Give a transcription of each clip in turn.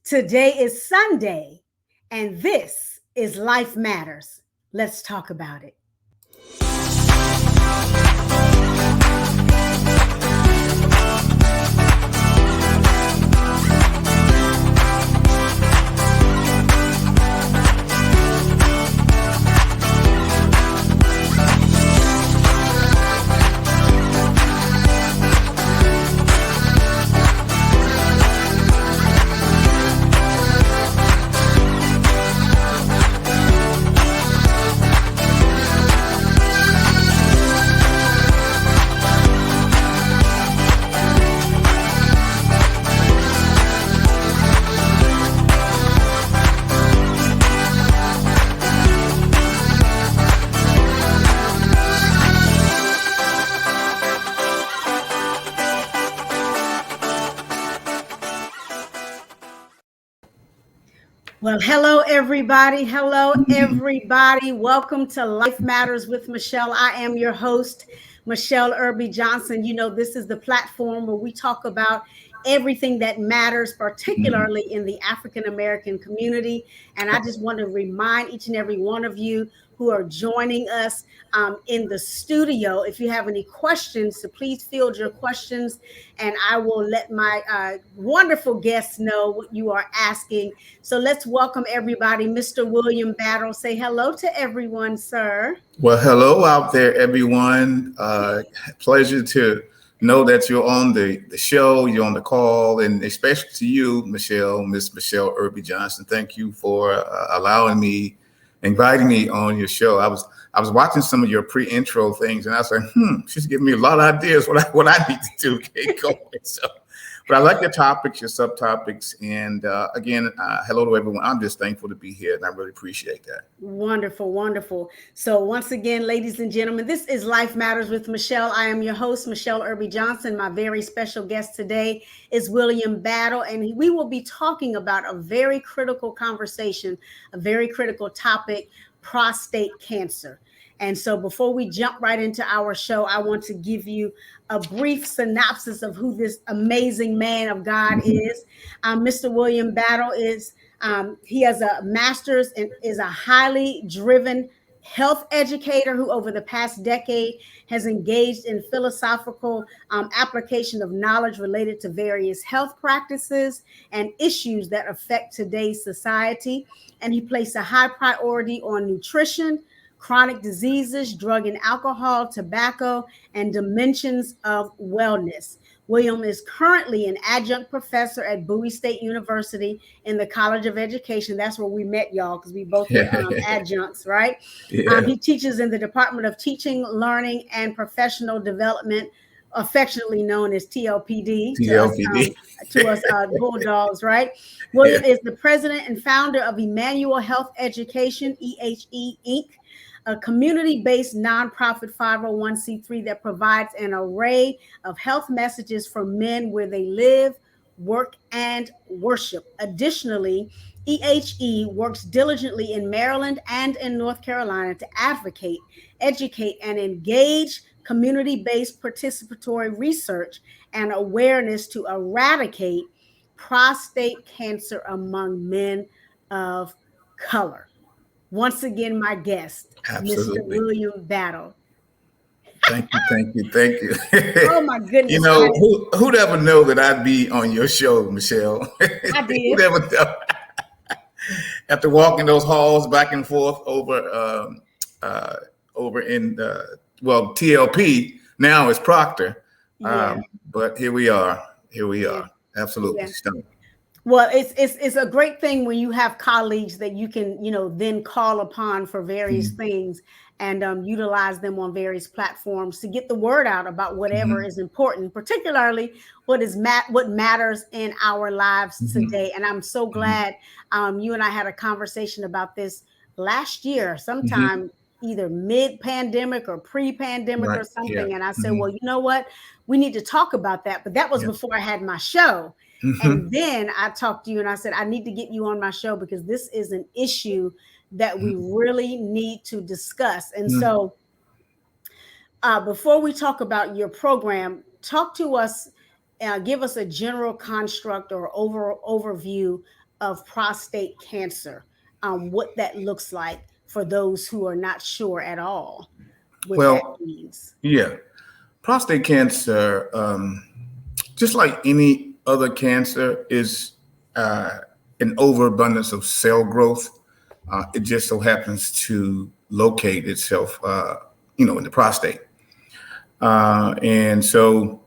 Today is Sunday, and this is Life Matters. Let's talk about it. Well, hello, everybody. Hello, everybody. Welcome to Life Matters with Michele. I am your host, Michele Irby Johnson. You know, this is the platform where we talk about everything that matters, particularly in the African-American community. And I just want to remind each and every one of you who are joining us in the studio. If you have any questions, so please field your questions and I will let my wonderful guests know what you are asking. So let's welcome everybody. Mr. William Battle, say hello to everyone, sir. Well, hello out there, everyone. Pleasure to know that you're on the show, you're on the call, and especially to you, Michele, Miss Michele Irby Johnson. Thank you for inviting me on your show. I was watching some of your pre-intro things, and I was like, she's giving me a lot of ideas what I need to do to get going. So, but I like your topics, your subtopics, and again, hello to everyone. I'm just thankful to be here, and I really appreciate that. Wonderful, wonderful. So once again, ladies and gentlemen, this is Life Matters with Michele. I am your host, Michele Irby Johnson. My very special guest today is William Battle, and we will be talking about a very critical conversation, a very critical topic, prostate cancer. And so before we jump right into our show, I want to give you a brief synopsis of who this amazing man of God is. Mr. William Battle is, he has a master's and is a highly driven health educator who over the past decade has engaged in philosophical application of knowledge related to various health practices and issues that affect today's society. And he placed a high priority on nutrition, chronic diseases, drug and alcohol, tobacco, and dimensions of wellness. William is currently an adjunct professor at Bowie State University in the College of Education. That's where we met, y'all, because we both were adjuncts, right? Yeah. He teaches in the Department of Teaching, Learning, and Professional Development, affectionately known as TLPD. To us Bulldogs, right? William is the president and founder of Emmanuel Health Education, EHE Inc., a community-based nonprofit 501c3 that provides an array of health messages for men where they live, work, and worship. Additionally, EHE works diligently in Maryland and in North Carolina to advocate, educate, and engage community-based participatory research and awareness to eradicate prostate cancer among men of color. Once again, my guest, Absolutely. Mr. William Battle. Thank you. Oh my goodness! You know, who'd ever know that I'd be on your show, Michele? I did. Who'd ever know? After walking those halls back and forth over in TLP, now it's Proctor. Yeah. But here we are. Yeah. Absolutely. Yeah. Well, it's a great thing when you have colleagues that you can, then call upon for various things and utilize them on various platforms to get the word out about whatever is important, particularly what matters in our lives today. And I'm so glad you and I had a conversation about this last year, sometime either mid-pandemic or pre-pandemic or something. Yeah. And I said, well, you know what? We need to talk about that. But that was before I had my show. And then I talked to you and I said, I need to get you on my show because this is an issue that we really need to discuss. And so before we talk about your program, talk to us, give us a general construct or overview of prostate cancer, what that looks like for those who are not sure at all what that Well, means. yeah, prostate cancer, just like any other cancer, is uh, an overabundance of cell growth. It just so happens to locate itself, in the prostate. And so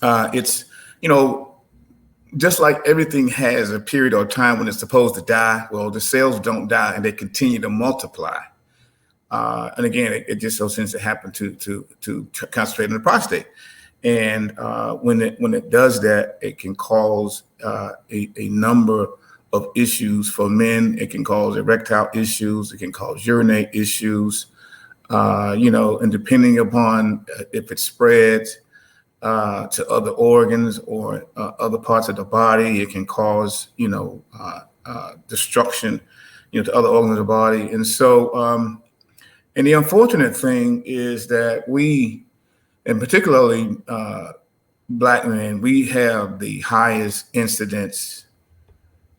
it's, you know, just like everything has a period or time when it's supposed to die. Well, the cells don't die and they continue to multiply. And again, it just so seems to happen to concentrate in the prostate. And when it does that, it can cause a number of issues for men. It can cause erectile issues. It can cause urinary issues. And depending upon if it spreads to other organs or other parts of the body, it can cause destruction, to other organs of the body. And so, and the unfortunate thing is that we, and particularly Black men, we have the highest incidence.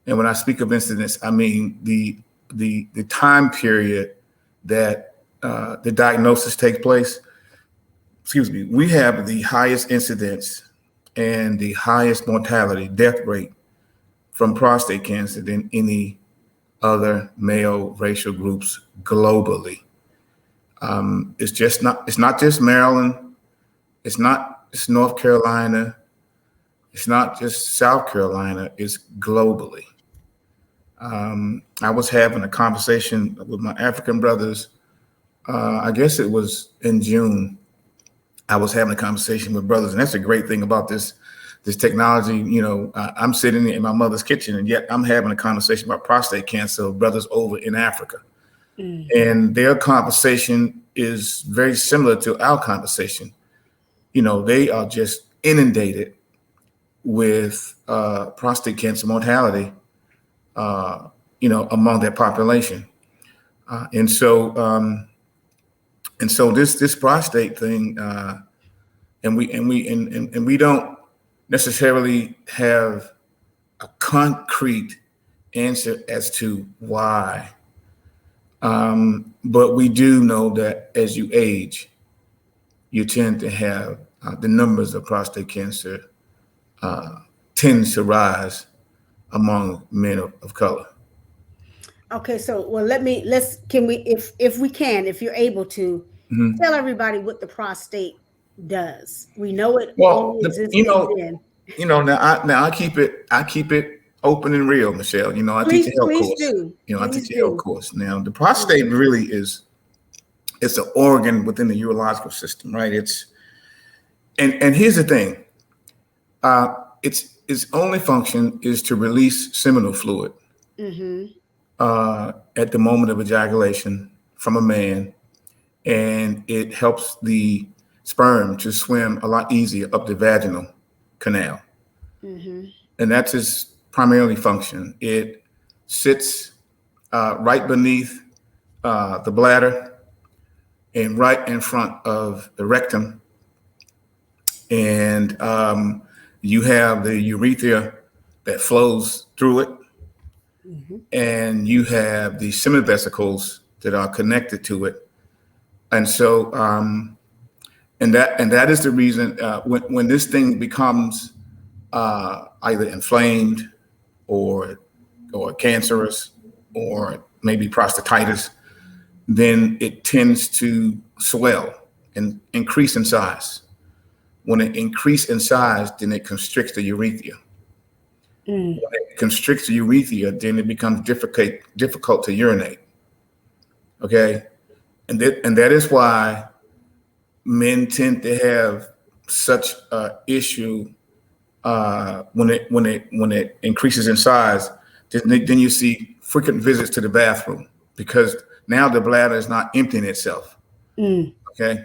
And when I speak of incidence, I mean the time period that the diagnosis takes place. Excuse me. We have the highest incidence and the highest mortality, death rate from prostate cancer than any other male racial groups globally. It's not just Maryland. It's North Carolina. It's not just South Carolina. It's globally. I was having a conversation with my African brothers. I guess it was in June. I was having a conversation with brothers, and that's a great thing about this technology. I'm sitting in my mother's kitchen, and yet I'm having a conversation about prostate cancer with brothers over in Africa. And their conversation is very similar to our conversation. They are just inundated with prostate cancer mortality, among their population. And so this prostate thing, and we don't necessarily have a concrete answer as to why. But we do know that as you age, you tend to have the numbers of prostate cancer tends to rise among men of color. Okay, so well, if you're able to tell everybody what the prostate does. We know it Well, only exists in men. now I keep it open and real, Michelle. I teach a health Please course. do. I Please teach a health do. course. Now, the prostate really it's an organ within the urological system, right? And here's the thing. Its only function is to release seminal fluid at the moment of ejaculation from a man, and it helps the sperm to swim a lot easier up the vaginal canal. And that's its primarily function. It sits right beneath the bladder and right in front of the rectum. And you have the urethra that flows through it. And you have the seminal vesicles that are connected to it. And so, and that is the reason when this thing becomes either inflamed or cancerous or maybe prostatitis, then it tends to swell and increase in size. When it increases in size, then it constricts the urethra. When it constricts the urethra, then it becomes difficult to urinate. Okay, and that is why men tend to have such an issue when it increases in size. Then you see frequent visits to the bathroom because now the bladder is not emptying itself. Okay,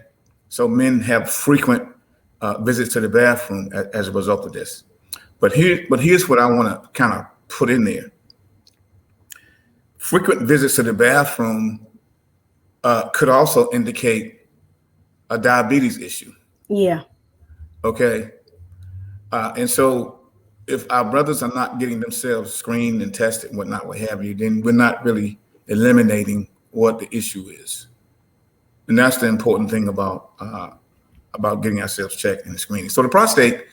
so men have frequent visits to the bathroom as a result of this. But here's what I want to kind of put in there. Frequent visits to the bathroom could also indicate a diabetes issue. Yeah. Okay. And so if our brothers are not getting themselves screened and tested and whatnot, what have you, then we're not really eliminating what the issue is. And that's the important thing about getting ourselves checked and screening. So the prostate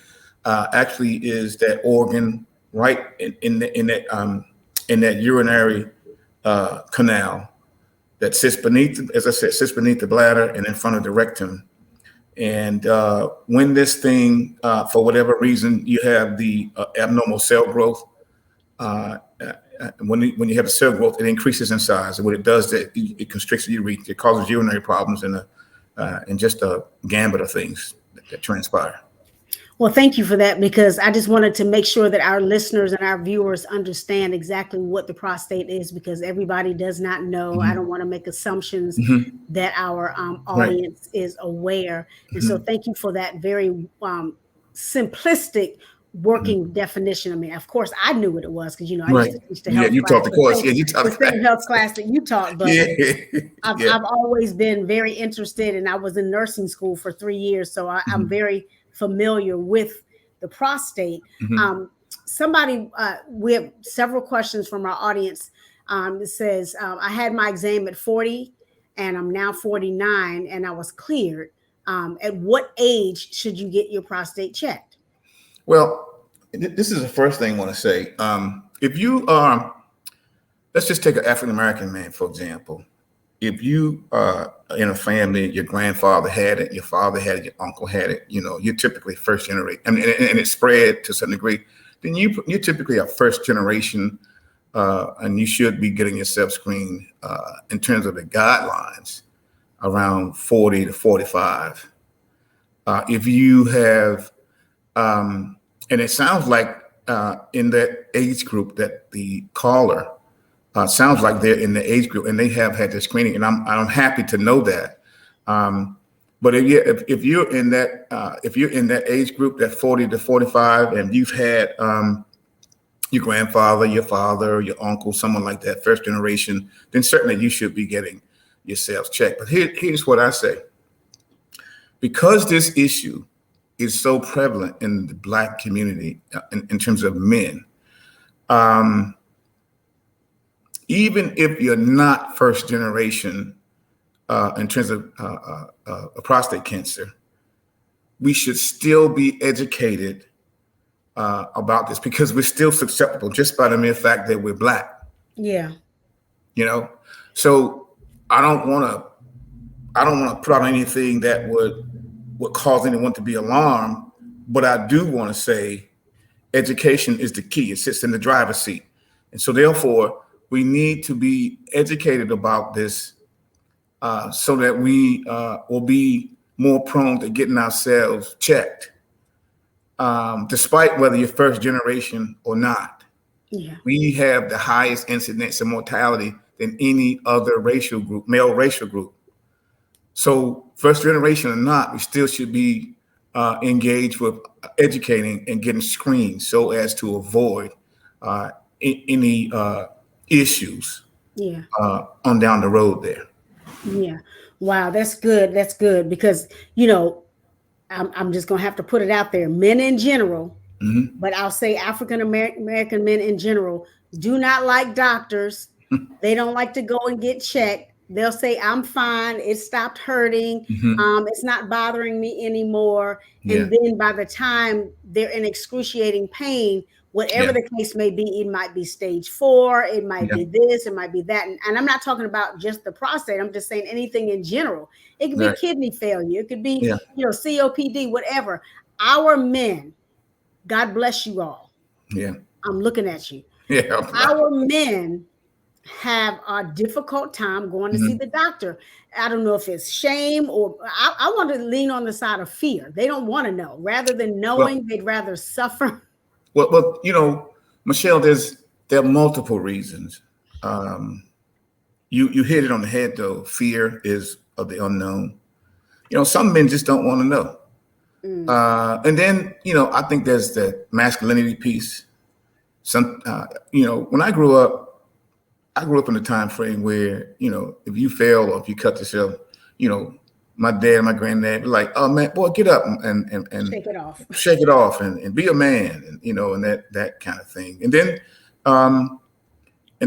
actually is that organ right in that urinary canal that sits beneath, as I said, sits beneath the bladder and in front of the rectum. And when this thing, for whatever reason, you have the abnormal cell growth, when you have the cell growth, it increases in size. And what it does, that it constricts the urethra, it causes urinary problems, and just a gambit of things that transpire. Well, thank you for that, because I just wanted to make sure that our listeners and our viewers understand exactly what the prostate is, because everybody does not know. Mm-hmm. I don't want to make assumptions that our audience is aware. And Mm-hmm. so thank you for that very simplistic working definition. I mean, of course, I knew what it was because, I used to teach the health class. You taught the course. Yeah, you taught the same health class that you taught. But I've always been very interested, and I was in nursing school for 3 years. So I'm very familiar with the prostate. We have several questions from our audience. It says, I had my exam at 40 and I'm now 49 and I was cleared. At what age should you get your prostate checked? Well, this is the first thing I want to say. If you are, let's just take an African-American man, for example. If you are in a family, your grandfather had it, your father had it, your uncle had it, you're typically first generation, and it spread to some degree, then you typically are first generation, and you should be getting yourself screened in terms of the guidelines around 40 to 45. If you have, and it sounds like in that age group that the caller sounds like they're in the age group and they have had the screening, and I'm happy to know that. But if you're in that age group, that 40 to 45, and you've had your grandfather, your father, your uncle, someone like that, first generation, then certainly you should be getting yourselves checked. But here's what I say: because this issue is so prevalent in the Black community in terms of men. Even if you're not first generation in terms of prostate cancer, we should still be educated about this, because we're still susceptible just by the mere fact that we're Black. Yeah. So I don't want to put out anything that would cause anyone to be alarmed, but I do want to say education is the key. It sits in the driver's seat. And so therefore, we need to be educated about this so that we will be more prone to getting ourselves checked, despite whether you're first generation or not. Yeah. We have the highest incidence of mortality than any other racial group, male racial group. So first generation or not, we still should be engaged with educating and getting screened so as to avoid any issues on down the road there. Yeah. Wow. That's good. That's good. Because, I'm just going to have to put it out there. Men in general, but I'll say African-American men in general, do not like doctors. They don't like to go and get checked. They'll say, I'm fine. It stopped hurting. It's not bothering me anymore. And then by the time they're in excruciating pain, whatever the case may be, it might be stage 4, it might be this, it might be that. And I'm not talking about just the prostate. I'm just saying anything in general. It could be kidney failure. It could be, COPD, whatever. Our men, God bless you all. Yeah. I'm looking at you. Yeah. Our men have a difficult time going to see the doctor. I don't know if it's shame or I want to lean on the side of fear. They don't want to know. Rather than knowing, they'd rather suffer. Well, Michele, there are multiple reasons. You hit it on the head though. Fear is of the unknown. Some men just don't want to know. And then, I think there's the masculinity piece. When I grew up in a time frame where, if you fail or if you cut yourself, my dad and my granddad be like, "Oh man, boy, get up and Shake it off. shake it off and be a man," and and that kind of thing. And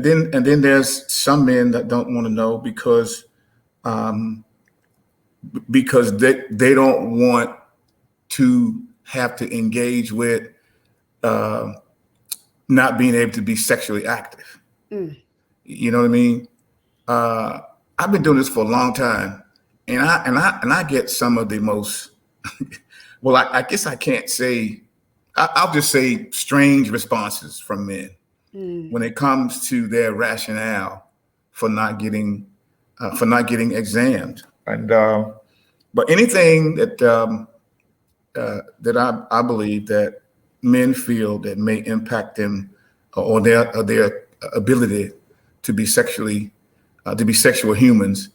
then there's some men that don't want to know um, because they don't want to have to engage with uh, not being able to be sexually active. Mm. You know what I mean? I've been doing this for a long time, and I get some of the most well, I guess I can't say. I'll just say strange responses from men when it comes to their rationale for not getting examined. And but anything that I believe that men feel that may impact them or their ability to be sexual humans,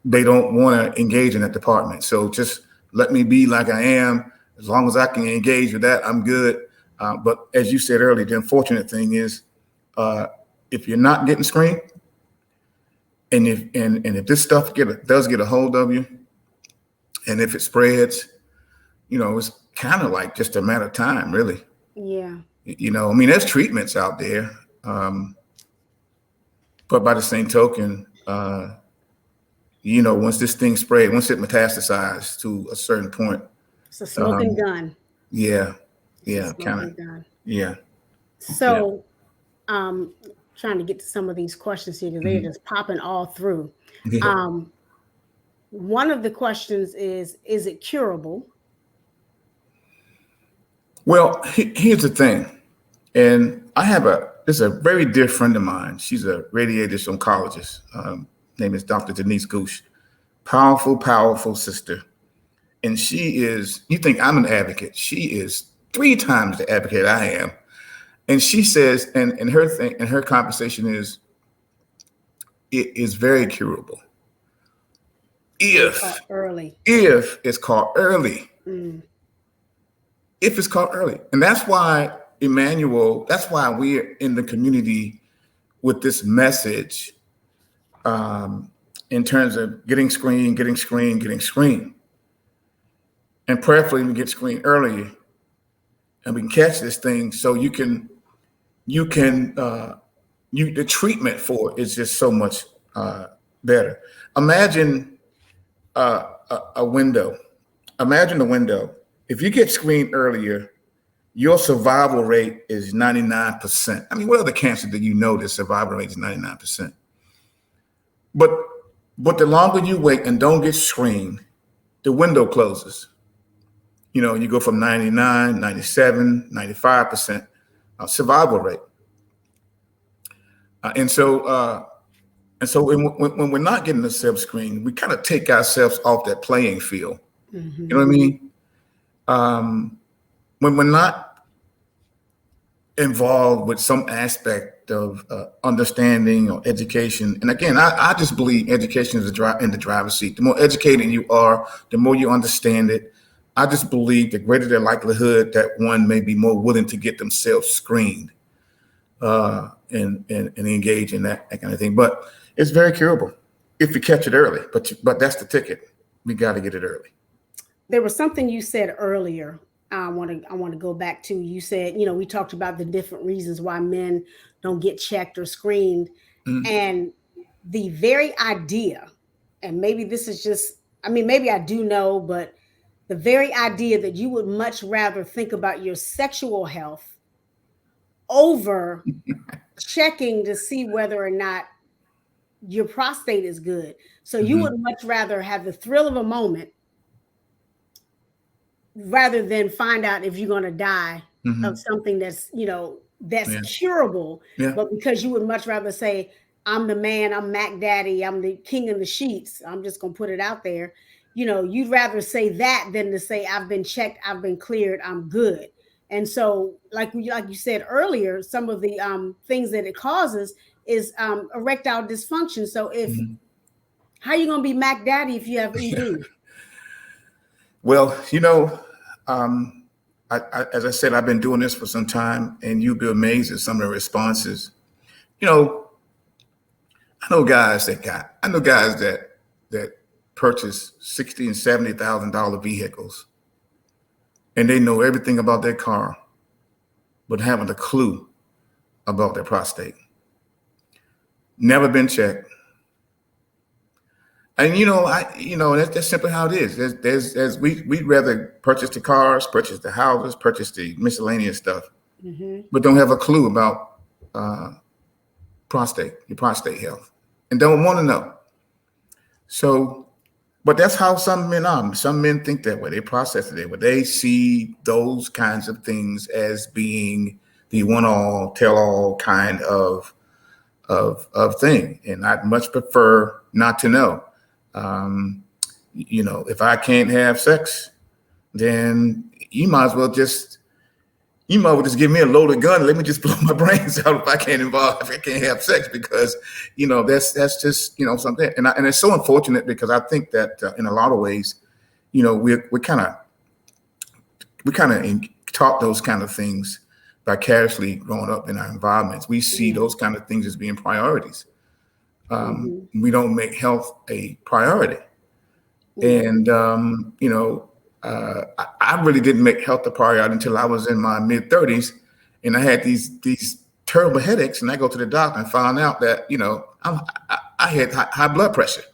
they don't want to engage in that department. So just let me be like I am. As long as I can engage with that, I'm good. But as you said earlier, the unfortunate thing is, if you're not getting screened, and if this stuff does get a hold of you, and if it spreads, it's kind of like just a matter of time, really. Yeah. I mean, there's treatments out there, but by the same token, once this thing spread, once it metastasized to a certain point, it's a smoking gun. Yeah, kind of. Yeah. So, trying to get to some of these questions here because they're just popping all through. Yeah. One of the questions is it curable? Well, here's the thing, and this is a very dear friend of mine. She's a radiation oncologist. Name is Dr. Denise Goosh. Powerful, powerful sister. And she is, you think I'm an advocate. She is 3 times the advocate I am. And she says, and her conversation is, it is very curable. If it's caught early. If it's caught early. And that's why we're in the community with this message in terms of getting screened. And prayerfully we get screened earlier and we can catch this thing so the treatment for it is just so much better. Imagine a window. Imagine a window. If you get screened earlier, your survival rate is 99%. I mean, what other cancer do you know the survival rate is 99%? But the longer you wait and don't get screened, the window closes. You go from 99, 97, 95% survival rate. And so when we're not getting ourselves screened, we kind of take ourselves off that playing field. Mm-hmm. You know what I mean? When we're not involved with some aspect of understanding or education, and again, I just believe education is in the driver's seat. The more educated you are, the more you understand it. I just believe the greater the likelihood that one may be more willing to get themselves screened and engage in that kind of thing. But it's very curable if you catch it early. But that's the ticket. We got to get it early. There was something you said earlier. I want to go back to. You said, we talked about the different reasons why men don't get checked or screened, and the very idea, and maybe this is just, maybe I do know, but the very idea that you would much rather think about your sexual health over checking to see whether or not your prostate is good. So you would much rather have the thrill of a moment rather than find out if you're going to die of something that's, curable. Yeah. But because you would much rather say, I'm the man, I'm Mac Daddy, I'm the king of the sheets. I'm just going to put it out there. You'd rather say that than to say, I've been checked, I've been cleared, I'm good. And so like you said earlier, some of the things that it causes is erectile dysfunction. So how are you going to be Mac Daddy if you have ED? Well, as I said, I've been doing this for some time, and you'll be amazed at some of the responses. I know guys that purchase $60,000 and $70,000 vehicles, and they know everything about their car, but haven't a clue about their prostate. Never been checked. And that's simply how it is. We'd rather purchase the cars, purchase the houses, purchase the miscellaneous stuff, but don't have a clue about your prostate health, and don't want to know. So, but that's how some men are. Some men think that way. They process it that way. They see those kinds of things as being the one-all, tell-all kind of thing, and I'd much prefer not to know. If I can't have sex, then you might as well just give me a loaded gun and let me just blow my brains out if I can't have sex, because that's just something. And it's so unfortunate, because I think that in a lot of ways, we kind of taught those kind of things vicariously growing up in our environments. We see those kind of things as being priorities. We don't make health a priority. And, I really didn't make health a priority until I was in my mid-30s, and I had these terrible headaches, and I go to the doctor and found out that, I had high blood pressure.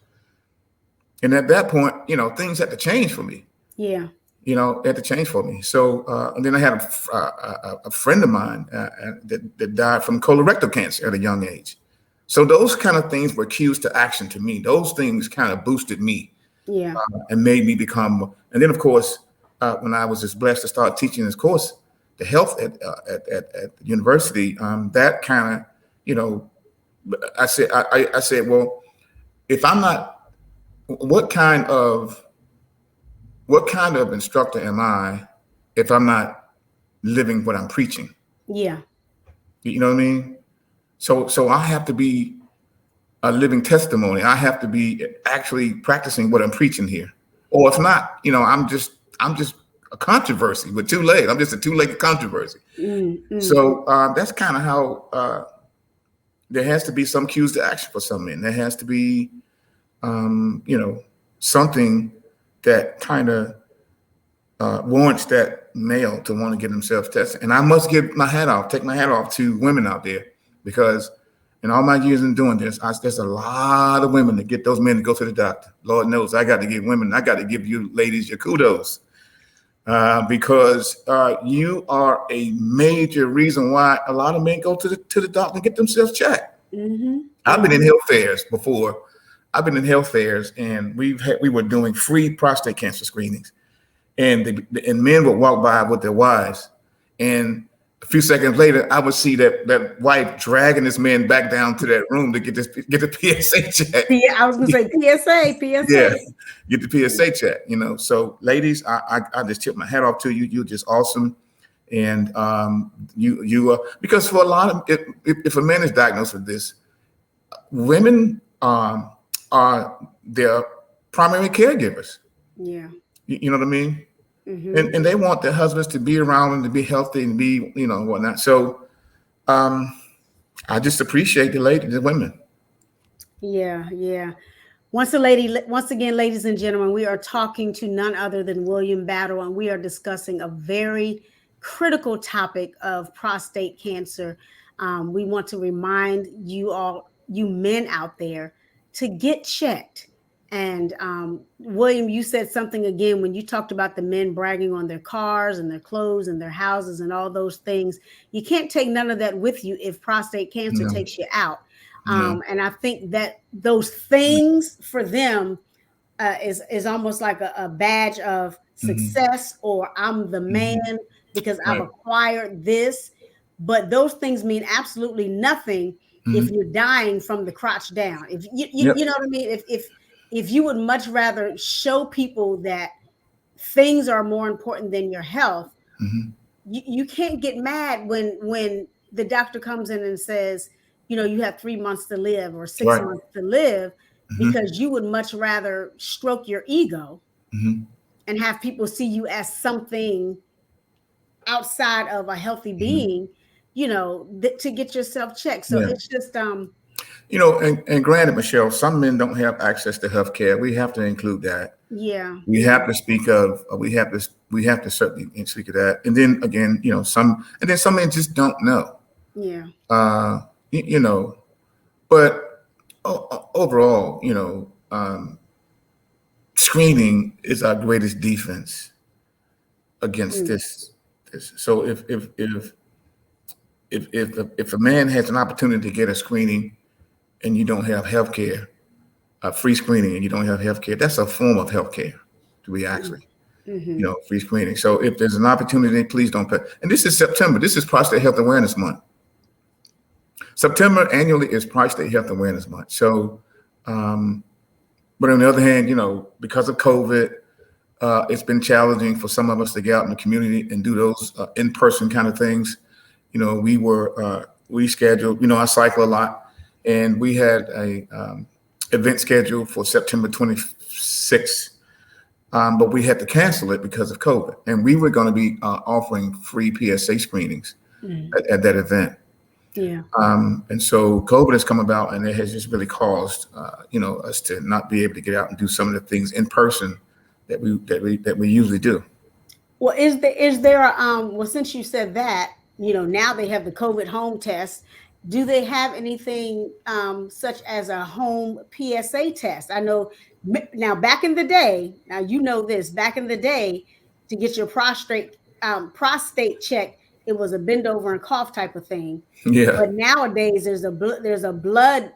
And at that point, things had to change for me. Yeah. Had to change for me. So, and then I had a friend of mine that died from colorectal cancer at a young age. So those kind of things were cues to action to me. Those things kind of boosted me, and made me become. And then, of course, when I was just blessed to start teaching this course, the health at the university, that kind of, I said, well, if I'm not, what kind of instructor am I if I'm not living what I'm preaching? Yeah. You know what I mean? So I have to be a living testimony. I have to be actually practicing what I'm preaching here. Or if not, I'm just a controversy with two legs. I'm just a two-legged controversy. So that's kind of how there has to be some cues to action for some men. There has to be, something that kind of warrants that male to want to get themselves tested. And I must take my hat off to women out there, because in all my years in doing this, there's a lot of women that get those men to go to the doctor. Lord knows I got to give you ladies your kudos, because you are a major reason why a lot of men go to the doctor and get themselves checked. I've been in health fairs before. And we were doing free prostate cancer screenings, and men would walk by with their wives, and a few seconds later, I would see that wife dragging this man back down to that room to get the PSA check. Yeah, I was gonna say PSA. Yeah, get the PSA check. So ladies, I just tip my hat off to you. You're just awesome, and you because for a lot of if a man is diagnosed with this, women are their primary caregivers. Yeah, you know what I mean. And they want their husbands to be around and to be healthy and be, whatnot. So I just appreciate the women. Yeah. Once again, ladies and gentlemen, we are talking to none other than William Battle, and we are discussing a very critical topic of prostate cancer. We want to remind you men out there, to get checked. And William, you said something again when you talked about the men bragging on their cars and their clothes and their houses and all those things. You can't take none of that with you if prostate cancer takes you out. And I think that those things for them is almost like a badge of success, or I'm the man because I've acquired this. But those things mean absolutely nothing if you're dying from the crotch down. If you know what I mean? If you would much rather show people that things are more important than your health, you can't get mad when the doctor comes in and says, you have 3 months to live or 6 months to live, because you would much rather stroke your ego and have people see you as something outside of a healthy being, to get yourself checked. So it's just And granted, Michelle, some men don't have access to health care. We have to include that. Yeah. We have to speak of, we have to certainly speak of that. And then again, some men just don't know. Yeah. Uh, you know, but overall, screening is our greatest defense against this. So if a man has an opportunity to get a screening and you don't have health care, free screening, and you don't have health care, that's a form of health care to be actually, free screening. So if there's an opportunity, please don't pay. And this is September. This is Prostate Health Awareness Month. September annually is Prostate Health Awareness Month. So, but on the other hand, because of COVID, it's been challenging for some of us to get out in the community and do those in-person kind of things. We scheduled, I cycle a lot, and we had a event scheduled for September 26th, but we had to cancel it because of COVID. And we were going to be offering free PSA screenings at that event. Yeah. And so COVID has come about, and it has just really caused, us to not be able to get out and do some of the things in person that we usually do. Well, is there well, since you said that, now they have the COVID home test. Do they have anything such as a home PSA test? I know now back in the day, back in the day, to get your prostate checked, it was a bend over and cough type of thing. Yeah. But nowadays there's a blood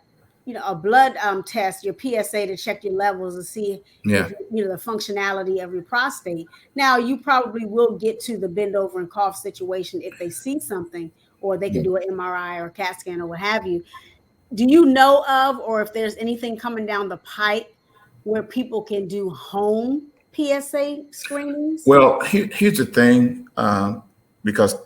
test, your PSA, to check your levels to see if, the functionality of your prostate. Now you probably will get to the bend over and cough situation if they see something, or they can do an MRI or a CAT scan or what have you. Do you know of, or if there's anything coming down the pipe where people can do home PSA screenings? Well, here's the thing, because,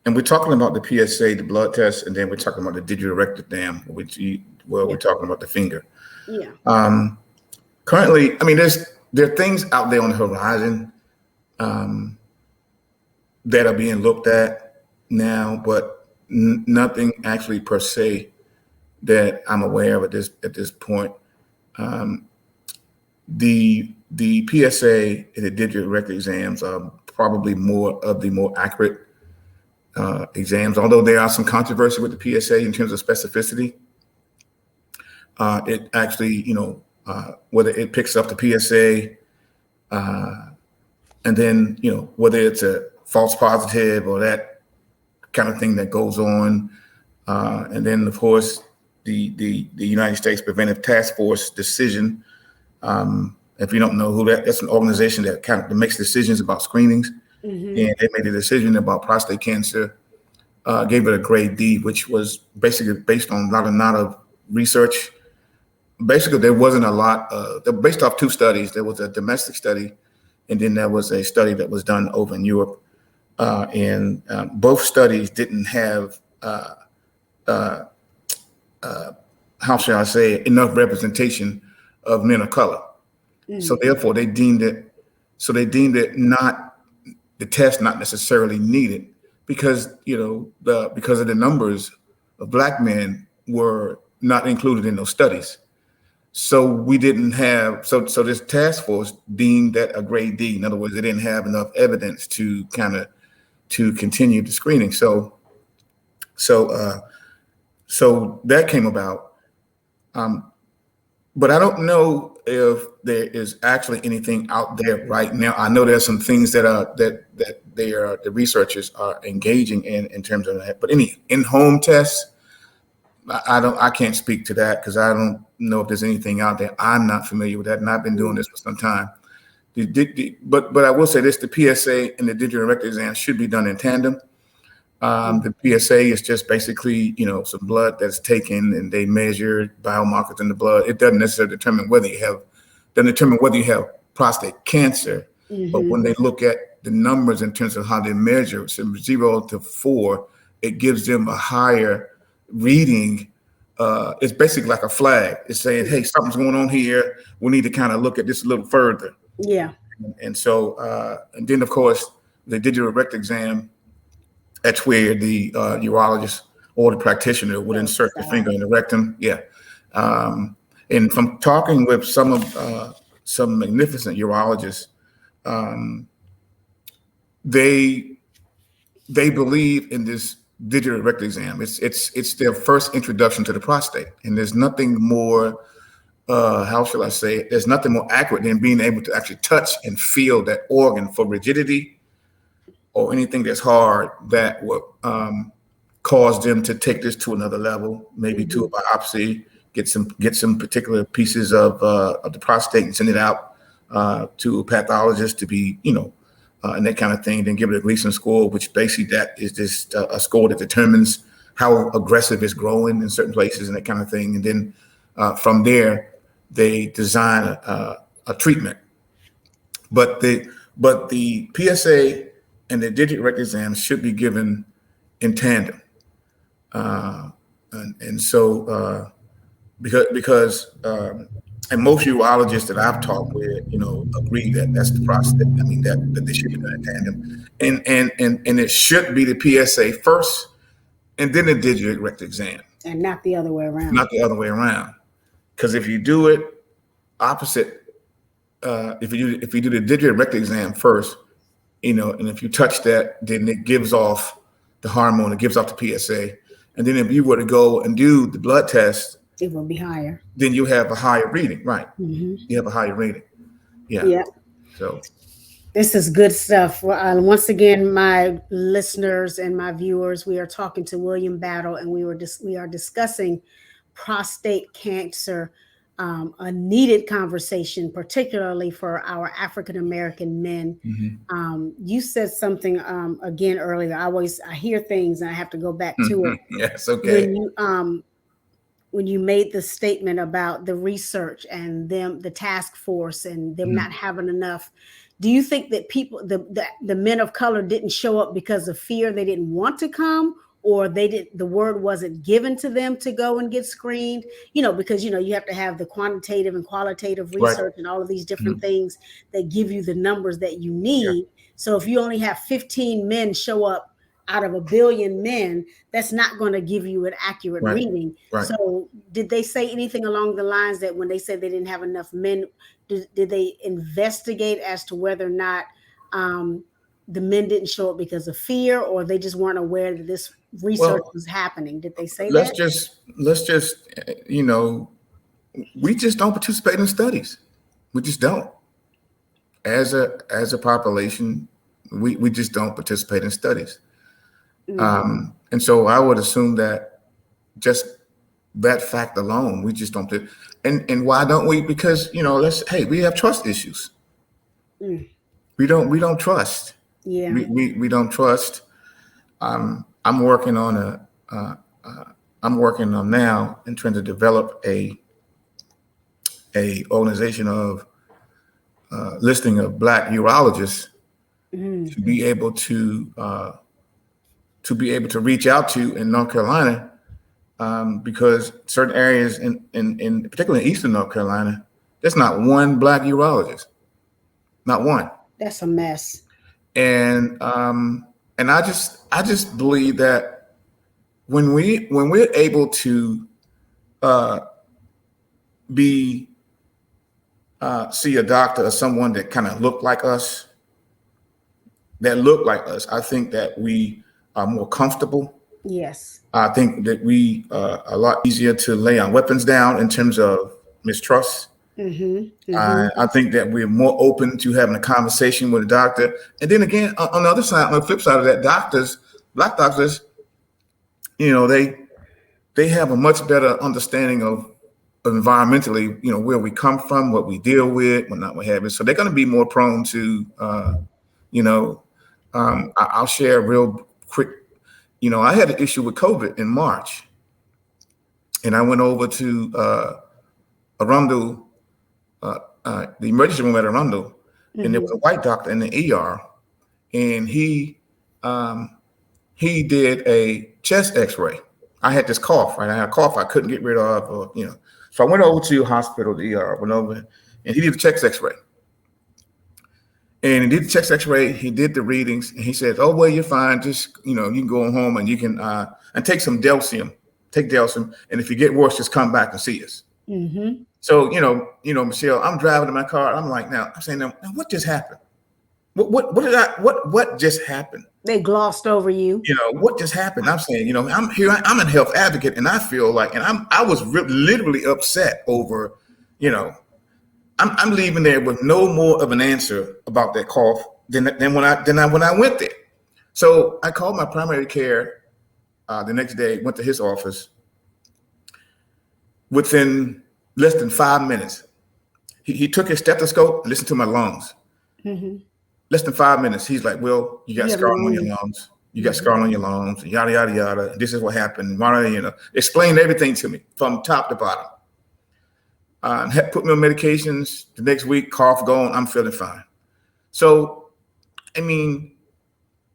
and we're talking about the PSA, the blood test, and then we're talking about the digital rectal exam, we're talking about the finger. Yeah. Currently, there are things out there on the horizon that are being looked at now, but nothing actually per se that I'm aware of at this point. The PSA and the digital rectal exams are probably more of the more accurate exams, although there are some controversy with the PSA in terms of specificity. It actually, whether it picks up the PSA, and then, whether it's a false positive or that kind of thing that goes on. And then, of course, the United States Preventive Task Force decision. If you don't know who that's an organization that makes decisions about screenings. And they made a decision about prostate cancer, gave it a grade D, which was basically based on not a lot of research. Basically, there wasn't a lot. Based off two studies. There was a domestic study, and then there was a study that was done over in Europe. And both studies didn't have, how shall I say, enough representation of men of color. So therefore, they deemed it not, the test not necessarily needed, because because of the numbers of Black men were not included in those studies. So we didn't have, so this task force deemed that a grade D. In other words, they didn't have enough evidence to continue the screening. So that came about. But I don't know if there is actually anything out there right now. I know there's some things that the researchers are engaging in terms of that. But any in-home tests, I can't speak to that because I don't know if there's anything out there. I'm not familiar with that, and I've been doing this for some time. But I will say this: the PSA and the digital rectal exam should be done in tandem. The PSA is just basically, some blood that's taken, and they measure biomarkers in the blood. It doesn't necessarily determine whether you have prostate cancer. But when they look at the numbers in terms of how they measure, from 0 to 4, it gives them a higher reading. It's basically like a flag. It's saying, hey, something's going on here. We need to kind of look at this a little further. Yeah. And so, and then of course, the digital rectal exam, that's where the urologist or the practitioner would insert the finger in the rectum. Yeah. And from talking with some magnificent urologists, they believe in this digital rectal exam. It's their first introduction to the prostate, and there's nothing more. How shall I say it? There's nothing more accurate than being able to actually touch and feel that organ for rigidity or anything that's hard that will cause them to take this to another level, maybe to a biopsy, get some particular pieces of the prostate and send it out to a pathologist to be, and that kind of thing. Then give it a Gleason score, which basically that is just a score that determines how aggressive it's growing in certain places and that kind of thing. And then from there, they design a treatment. But the PSA and the digital rectal exam should be given in tandem. And so because and most urologists that I've talked with, agree that that's the prostate. I mean that they should be done in tandem, and it should be the PSA first, and then the digital rectal exam, and not the other way around. Not the other way around, because if you do it opposite, if you do the digital rectal exam first, and if you touch that, then it gives off the hormone, it gives off the PSA, and then if you were to go and do the blood test, it will be higher. Then you have a higher reading, right? Mm-hmm. You have a higher reading. Yeah. Yeah. So this is good stuff. Once again, my listeners and my viewers, we are talking to William Battle, and we are discussing prostate cancer, a needed conversation, particularly for our African American men. Mm-hmm. You said something again earlier. I hear things and I have to go back to it. Yes, okay. When you made the statement about the research and the task force and them not having enough, do you think that the men of color didn't show up because of fear? They didn't want to come, or the word wasn't given to them to go and get screened? Because you have to have the quantitative and qualitative research, right, and all of these different things that give you the numbers that you need. Yeah. So if you only have 15 men show up out of 1 billion men, that's not going to give you an accurate reading. Right. So did they say anything along the lines that when they said they didn't have enough men, did they investigate as to whether or not the men didn't show up because of fear, or they just weren't aware that this research was happening? Did they say let's just we just don't participate in studies. We just don't. As a population, we just don't participate in studies. Mm-hmm. And so I would assume that just that fact alone, we just don't do. And why don't we? Because we have trust issues. Mm. We don't trust. Yeah. We don't trust. I'm working on now in trying to develop a organization of listing of Black urologists to be able to reach out to in North Carolina, because certain areas in particularly in Eastern North Carolina, there's not one Black urologist, not one. That's a mess. And I just believe that when we're able to see a doctor or someone that kind of look like us, I think that we are more comfortable. Yes. I think that we are a lot easier to lay our weapons down in terms of mistrust. Mm-hmm. Mm-hmm. I think that we're more open to having a conversation with a doctor. And then again, on the other side, on the flip side of that, Black doctors, they have a much better understanding of environmentally, where we come from, what we deal with, what have you. So they're going to be more prone to, I'll share real quick. I had an issue with COVID in March, and I went over to Arundel, the emergency room at Arundel, and there was a white doctor in the ER, and he did a chest X-ray. I had this cough, right? I had a cough I couldn't get rid of, So I went over to hospital, the ER, went over, and he did a chest X-ray. And he did the chest X-ray. He did the readings, and he says, "Oh well, you're fine. Just you can go home and you can and take some Delcium. Take Delcium, and if you get worse, just come back and see us." Mm-hmm. So Michele, I'm driving in my car. I'm like, now what just happened? What just happened? They glossed over you. What just happened? I'm saying, I'm here. I'm a health advocate, and I feel like, and I was literally upset over, I'm leaving there with no more of an answer about that cough than when I went there. So I called my primary care the next day, went to his office. Within less than 5 minutes, he took his stethoscope and listened to my lungs. Mm-hmm. Less than 5 minutes, he's like, "Well, you got scarring on your lungs. You got scarring on your lungs, yada yada yada. This is what happened." Explained everything to me from top to bottom. Put me on medications. The next week, cough gone. I'm feeling fine. So, I mean,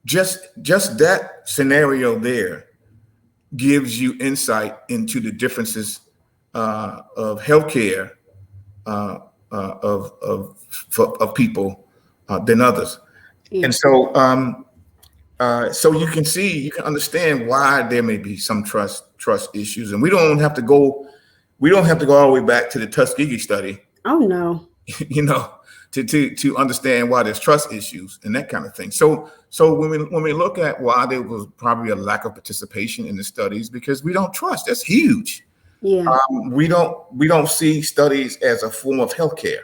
just that scenario there gives you insight into the differences of healthcare of people than others. Yeah. And so so you can understand why there may be some trust issues, and we don't have to go all the way back to the Tuskegee study. Oh no. To understand why there's trust issues and that kind of thing. So when we look at why there was probably a lack of participation in the studies, because we don't trust. That's huge. Yeah. We don't see studies as a form of healthcare.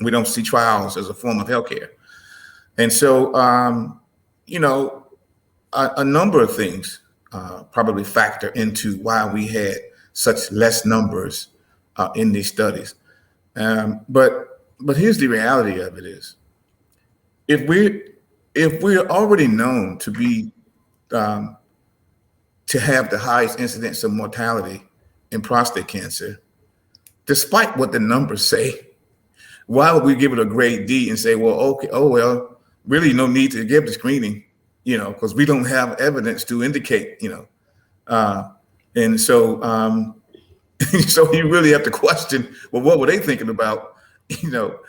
We don't see trials as a form of healthcare. And so, a number of things probably factor into why we had such less numbers in these studies. But here's the reality of it is, if we're already known to be to have the highest incidence of mortality in prostate cancer, despite what the numbers say, why would we give it a grade D and say, well, okay, oh well, really no need to give the screening, because we don't have evidence to indicate, and so so you really have to question, well, what were they thinking about,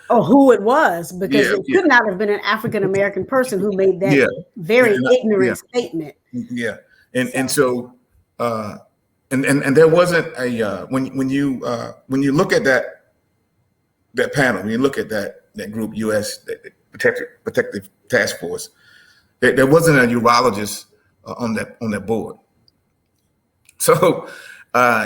or who it was, because it could not have been an African American person who made that very ignorant statement. Yeah. And so there wasn't a when you look at that panel, when you look at that group, U.S. Protective Task Force, there wasn't a urologist on that board. So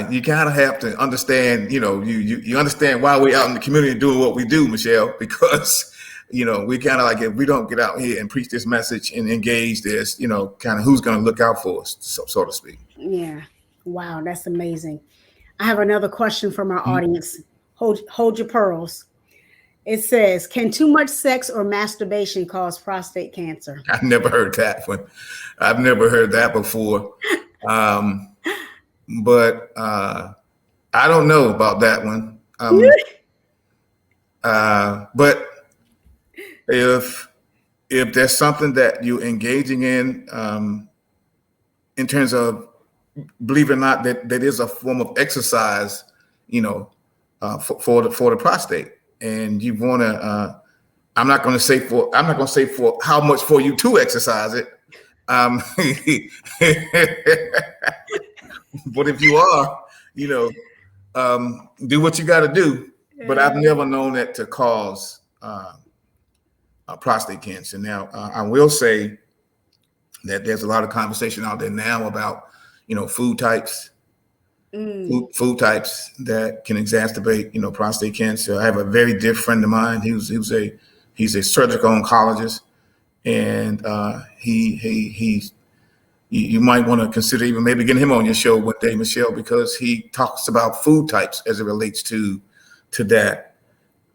you kind of have to understand, you understand why we're out in the community doing what we do, Michele, because we kind of like, if we don't get out here and preach this message and engage this, kind of who's going to look out for us, so to speak. Yeah. Wow. That's amazing. I have another question from our audience. Hold your pearls. It says, can too much sex or masturbation cause prostate cancer? I've never heard that one. I've never heard that before. But I don't know about that one. But if there's something that you're engaging in terms of, believe it or not, that is a form of exercise, for the prostate, and you want to, I'm not going to say for how much for you to exercise it. But if you are, do what you got to do. But I've never known that to cause prostate cancer. Now, I will say that there's a lot of conversation out there now about, food types, food types that can exacerbate, prostate cancer. I have a very dear friend of mine. He's a surgical oncologist, and you might want to consider even maybe getting him on your show one day, Michele, because he talks about food types as it relates to that.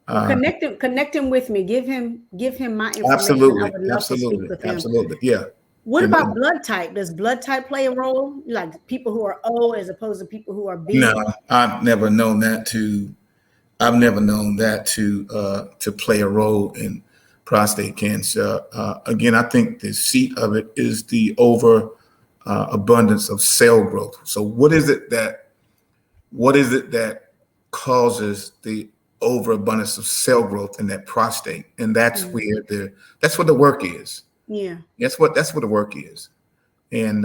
Connect him with me. Give him my information. Absolutely. I would love to speak with him. Absolutely. Yeah. What about blood type? Does blood type play a role? Like people who are O as opposed to people who are B? No, I've never known that to play a role in prostate cancer. Again, I think the seat of it is the abundance of cell growth. So what is it that causes the overabundance of cell growth in that prostate, and that's Mhm. where that's what the work is. Yeah. That's what the work is, and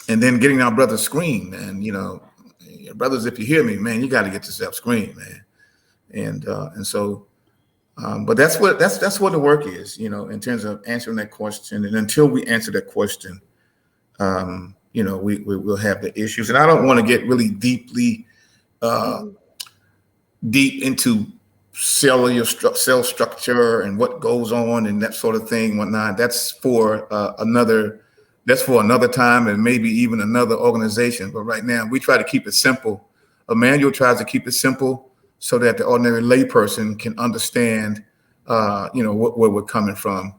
then getting our brothers screened, man. Brothers, if you hear me, man, you got to get yourself screened, man. And so, but that's what the work is, in terms of answering that question. And until we answer that question, we'll have the issues. And I don't want to get really Mhm. deep into cell structure and what goes on and that sort of thing, whatnot. That's for another time and maybe even another organization. But right now, we try to keep it simple. Emmanuel tries to keep it simple so that the ordinary layperson can understand, where we're coming from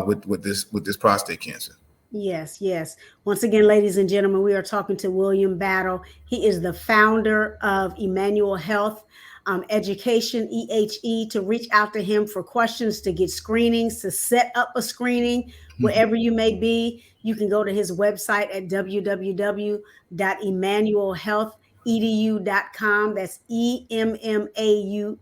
with this prostate cancer. Yes, yes. Once again, ladies and gentlemen, we are talking to William Battle. He is the founder of Emmanuel Health Education, EHE. To reach out to him for questions, to get screenings, to set up a screening, wherever you may be, you can go to his website at www.emmanuelhealthedu.com. That's EMMANUAL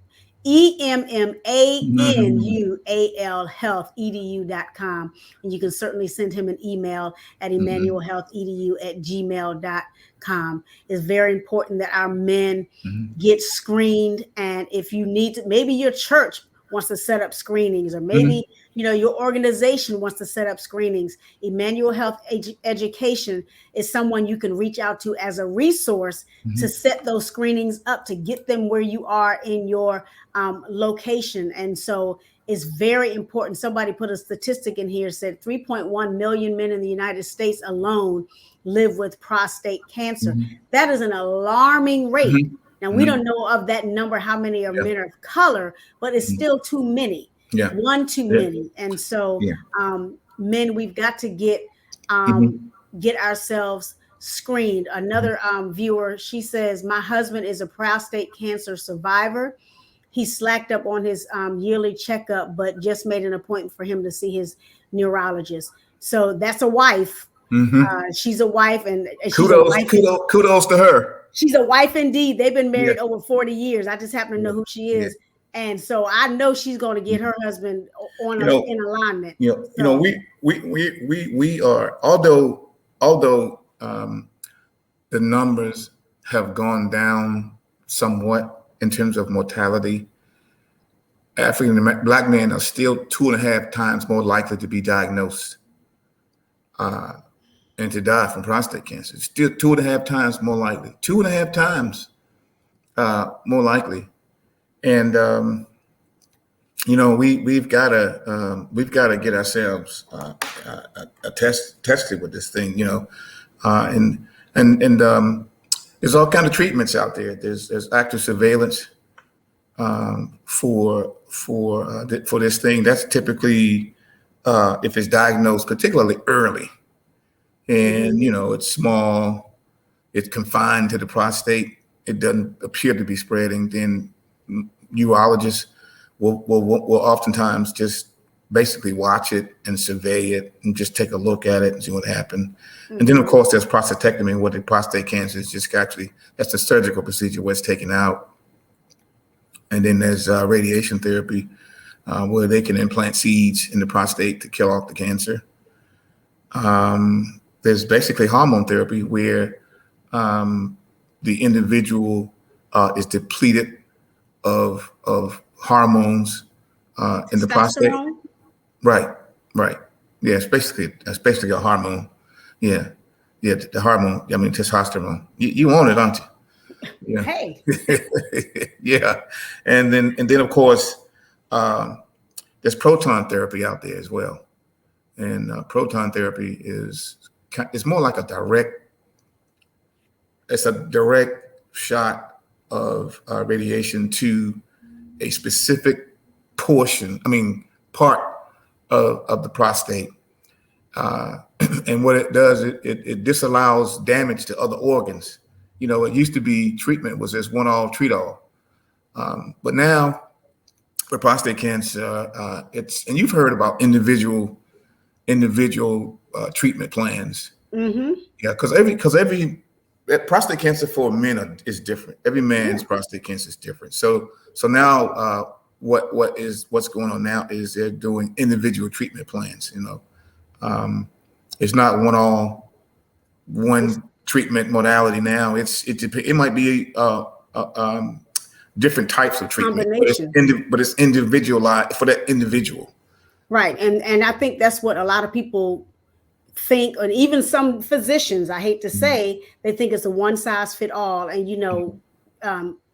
healthedu.com. And you can certainly send him an email at emmanuelhealthedu@gmail.com. It's very important that our men get screened. And if you need to, maybe your church wants to set up screenings, or maybe your organization wants to set up screenings. Emmanuel Health Education is someone you can reach out to as a resource to set those screenings up, to get them where you are in your location. And so it's very important. Somebody put a statistic in here, said 3.1 million men in the United States alone live with prostate cancer. That is an alarming rate. Now, we don't know of that number, how many are men of color, but it's still too many. One too many. And so men, we've got to get ourselves screened. Another viewer, she says, my husband is a prostate cancer survivor. He slacked up on his yearly checkup, but just made an appointment for him to see his neurologist. So that's a wife. She's a wife, and kudos to her. She's a wife indeed. They've been married over 40 years. I just happen to know who she is. And so I know she's going to get her husband in alignment. We are, although the numbers have gone down somewhat in terms of mortality, African Black men are still 2.5 times more likely to be diagnosed and to die from prostate cancer. It's still 2.5 times more likely. 2.5 times more likely. And we've got to get ourselves tested with this thing. And there's all kind of treatments out there. There's active surveillance for this thing. That's typically if it's diagnosed particularly early, and it's small, it's confined to the prostate, it doesn't appear to be spreading, then urologists will oftentimes just basically watch it and survey it and just take a look at it and see what happened. And then of course there's prostatectomy, where the prostate cancer is just that's a surgical procedure where it's taken out. And then there's radiation therapy, where they can implant seeds in the prostate to kill off the cancer. There's basically hormone therapy, where the individual is depleted of hormones in the prostate. Right. Yeah, it's basically a hormone. Yeah, the hormone. I mean, testosterone. You want it, don't you? Yeah. Hey. Yeah, and then of course there's proton therapy out there as well, and proton therapy is more like a direct shot of radiation to a specific part of the prostate, and what it does, it disallows damage to other organs. It used to be treatment was just one all treat all, but now for prostate cancer, and you've heard about individual treatment plans. Yeah, because every prostate cancer for men is different. Every man's prostate cancer is different. So now what's going on now is they're doing individual treatment plans. It's not one treatment modality now. It might be different types of treatment, but it's individualized for that individual. Right, and I think that's what a lot of people think, and even some physicians, I hate to say, they think it's a one size fit all. And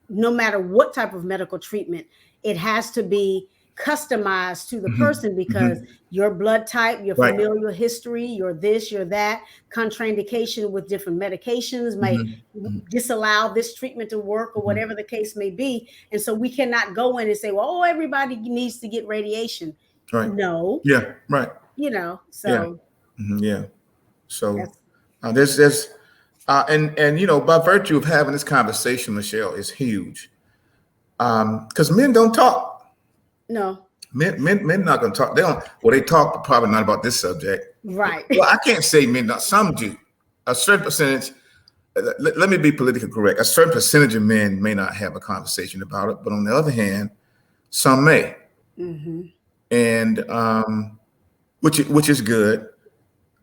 no matter what type of medical treatment, it has to be customized to the person, because your blood type, your familial history, your this, your that, contraindication with different medications may disallow this treatment to work, or whatever the case may be. And so we cannot go in and say, well, everybody needs to get radiation. Right. No. Yeah. Right. So. Yeah. So there's and by virtue of having this conversation, Michele, is huge. Because men don't talk. No. Men not going to talk. They talk, but probably not about this subject. Right. Well, I can't say men not. Some do. A certain percentage. Let me be politically correct. A certain percentage of men may not have a conversation about it, but on the other hand, some may. And which is good.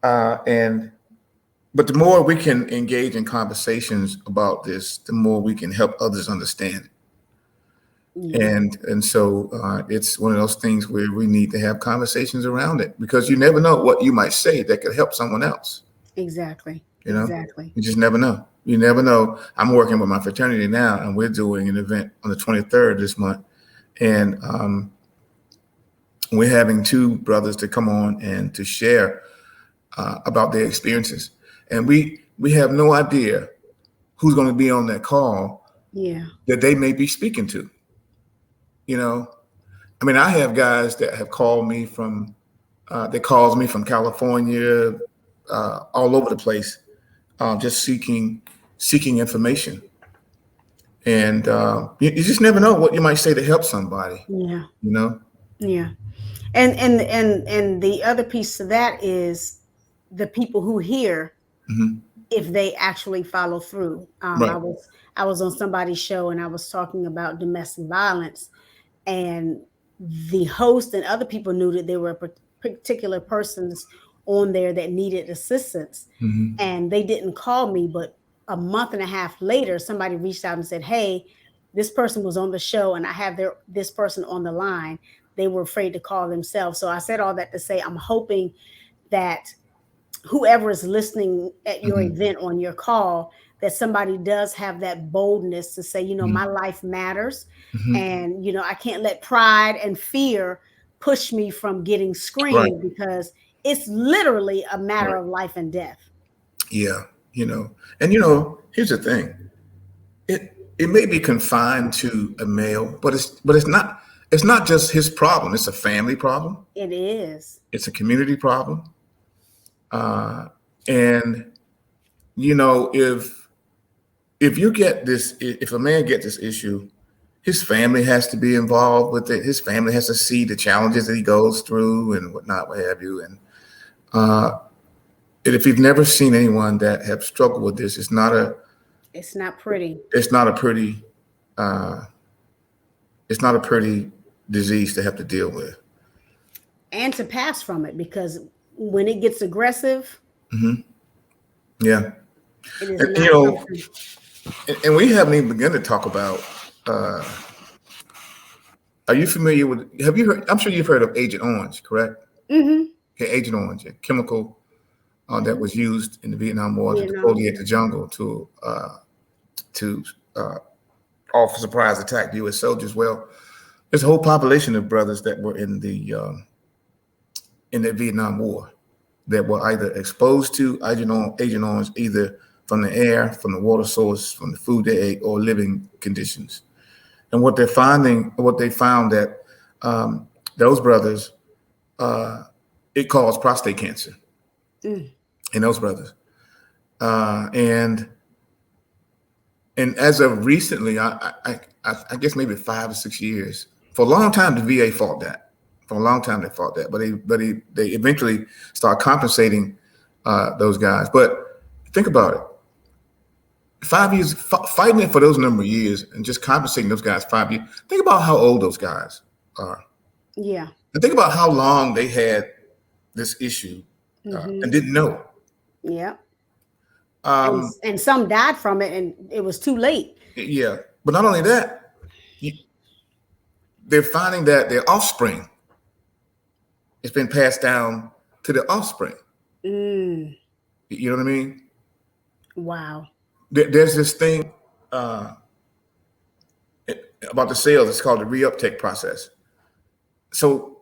But the more we can engage in conversations about this, the more we can help others understand it. And so it's one of those things where we need to have conversations around it, because you never know what you might say that could help someone else. Exactly. Exactly. You just never know. You never know. I'm working with my fraternity now, and we're doing an event on the 23rd this month. And we're having two brothers to come on and to share about their experiences. And we have no idea who's going to be on that call that they may be speaking to. I mean, I have guys that have called me from California, all over the place, just seeking information. And you just never know what you might say to help somebody. Yeah. Yeah. And the other piece of that is the people who hear, if they actually follow through. I was on somebody's show, and I was talking about domestic violence, and the host and other people knew that there were particular persons on there that needed assistance, and they didn't call me. But a month and a half later, somebody reached out and said, hey, this person was on the show, and I have this person on the line. They were afraid to call themselves. So I said all that to say, I'm hoping that whoever is listening at your event, on your call, that somebody does have that boldness to say, my life matters. And, I can't let pride and fear push me from getting screened, because it's literally a matter of life and death. Yeah. And, here's the thing. It may be confined to a male, but it's not just his problem. It's a family problem. It is. It's a community problem. And if you get this, if a man gets this issue, his family has to be involved with it. His family has to see the challenges that he goes through and whatnot, what have you. And if you've never seen anyone that have struggled with this, it's not pretty. It's not a pretty disease to have to deal with. And to pass from it, because when it gets aggressive, yeah. It is and we haven't even begun to talk about, are you familiar with, I'm sure you've heard of Agent Orange, correct? Okay, Agent Orange, a chemical that was used in the Vietnam War to defoliate the jungle to offer surprise attack to U.S. soldiers. Well, there's a whole population of brothers that were in the Vietnam War that were either exposed to Agent Orange, either from the air, from the water source, from the food they ate, or living conditions. And what they found that those brothers, it caused prostate cancer in those brothers. And as of recently, I guess maybe 5 or 6 years, for a long time, the VA fought that. For a long time, they fought that, but they eventually started compensating those guys. But think about it. 5 years, fighting it for those number of years and just compensating those guys 5 years. Think about how old those guys are. Yeah. And think about how long they had this issue and didn't know. Yeah. Um, And some died from it, and it was too late. yeah. But not only that, they're finding that their offspring has been passed down to their offspring. You know what I mean? Wow. There's this thing about the cells. It's called the reuptake process. So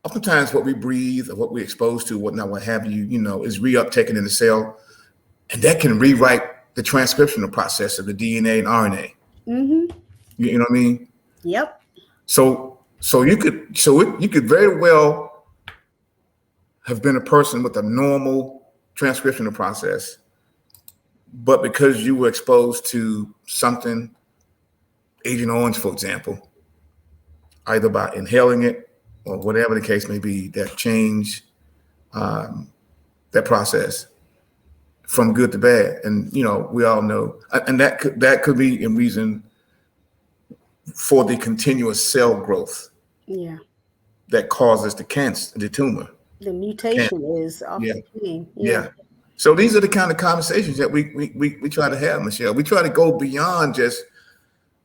oftentimes what we breathe or what we're exposed to, whatnot, what have you, is reuptaken in the cell. And that can rewrite the transcriptional process of the DNA and RNA. You know what I mean? Yep. So you could very well have been a person with a normal transcriptional process, but because you were exposed to something, Agent Orange, for example, either by inhaling it or whatever the case may be, that changed that process from good to bad. And we all know, and that could be a reason for the continuous cell growth. Yeah. That causes the cancer, the tumor. The mutation is off the gene. Yeah. So these are the kind of conversations that we try to have, Michele. We try to go beyond just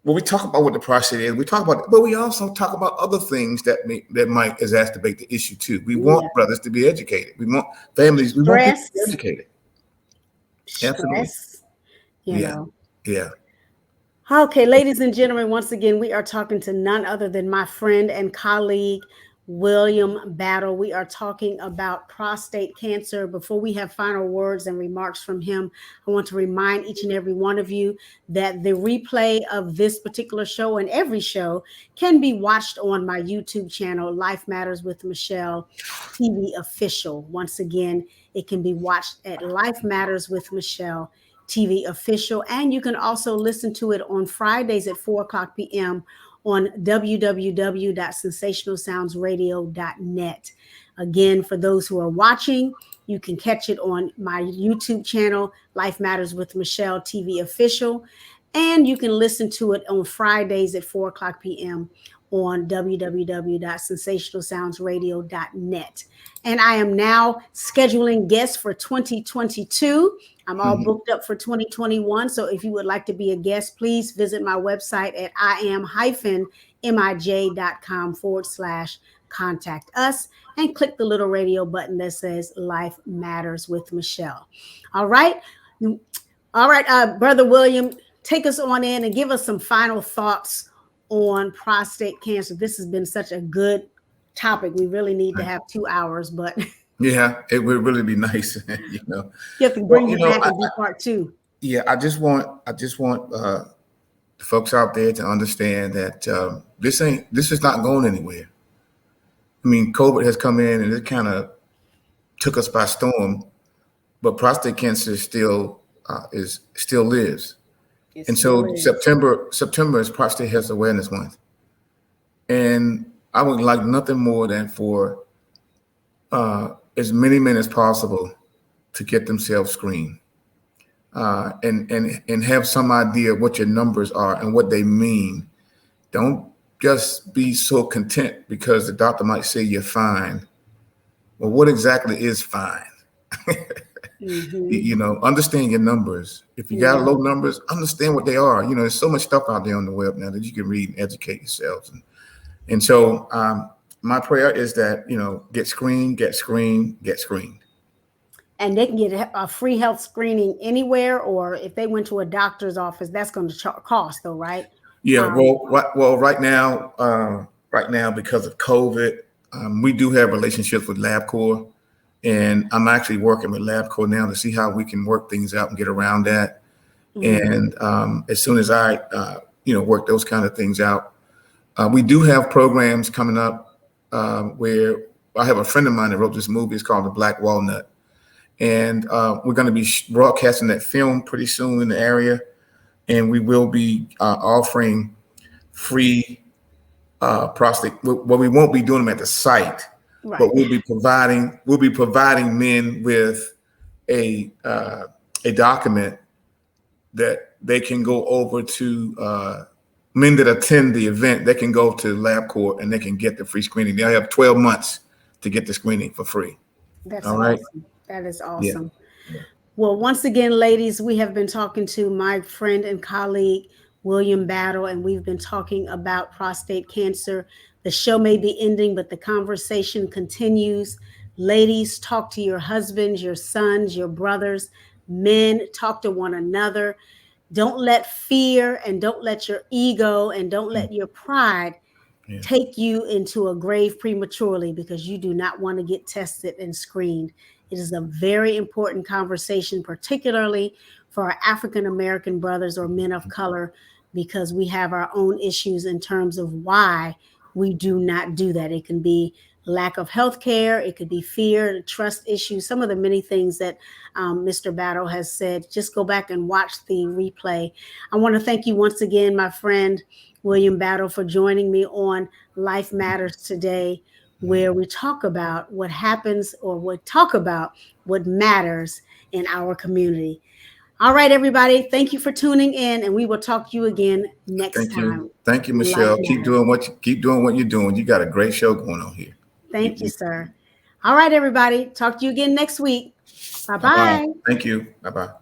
we talk about what the prostate is. We talk about, but we also talk about other things that might exacerbate the issue too. We want brothers to be educated. We want families. We want people to be educated. Absolutely. You know. Yeah. Okay, ladies and gentlemen, once again, we are talking to none other than my friend and colleague, William Battle. We are talking about prostate cancer. Before we have final words and remarks from him, I want to remind each and every one of you that the replay of this particular show and every show can be watched on my YouTube channel, Life Matters with Michele TV Official. Once again, it can be watched at Life Matters with Michele TV Official, and you can also listen to it on Fridays at 4:00 p.m. on www.sensationalsoundsradio.net. Again, for those who are watching, you can catch it on my YouTube channel, Life Matters with Michele TV Official, and you can listen to it on Fridays at 4:00 p.m. on www.sensationalsoundsradio.net. And I am now scheduling guests for 2022. I'm all booked up for 2021. So if you would like to be a guest, please visit my website at iam-mij.com/contact us and click the little radio button that says Life Matters with Michele. All right. Brother William, take us on in and give us some final thoughts on prostate cancer. This has been such a good topic. We really need to have 2 hours, but yeah, it would really be nice. You have to bring me back and do part 2. Yeah, I just want the folks out there to understand that this is not going anywhere. I mean, COVID has come in and it kind of took us by storm, but prostate cancer still lives. And so September is Prostate Health Awareness Month. And I would like nothing more than for as many men as possible to get themselves screened and have some idea of what your numbers are and what they mean. Don't just be so content because the doctor might say you're fine. Well, what exactly is fine? Understand your numbers. If you got low numbers, understand what they are. There's so much stuff out there on the web now that you can read and educate yourselves. And so my prayer is that, get screened. And they can get a free health screening anywhere, or if they went to a doctor's office, that's going to cost though, right? Yeah. Well, right now, because of COVID, we do have relationships with LabCorp. And I'm actually working with LabCorp now to see how we can work things out and get around that. And as soon as I, work those kind of things out, we do have programs coming up where I have a friend of mine that wrote this movie. It's called The Black Walnut. And we're going to be broadcasting that film pretty soon in the area. And we will be offering free prostate. Well, we won't be doing them at the site. Right. But we'll be providing men with a document that they can go over to men that attend the event. They can go to LabCorp and they can get the free screening. They'll have 12 months to get the screening for free. That's All right. awesome. That is Yeah. awesome. Well, once again, ladies, we have been talking to my friend and colleague, William Battle, and we've been talking about prostate cancer. The show may be ending, but the conversation continues. Ladies, talk to your husbands, your sons, your brothers. Men, talk to one another. Don't let fear and don't let your ego and don't let your pride take you into a grave prematurely, because you do not want to get tested and screened. It is a very important conversation, particularly for our African American brothers or men of color, because we have our own issues in terms of why we do not do that. It can be lack of health care. It could be fear, trust issues, some of the many things that Mr. Battle has said. Just go back and watch the replay. I want to thank you once again, my friend, William Battle, for joining me on Life Matters today, where we talk about what happens, or talk about what matters in our community. All right, everybody. Thank you for tuning in, and we will talk to you again next time. Thank you, Michelle. Keep doing what you're doing. You got a great show going on here. Thank you, sir. All right, everybody. Talk to you again next week. Bye-bye. Thank you. Bye-bye.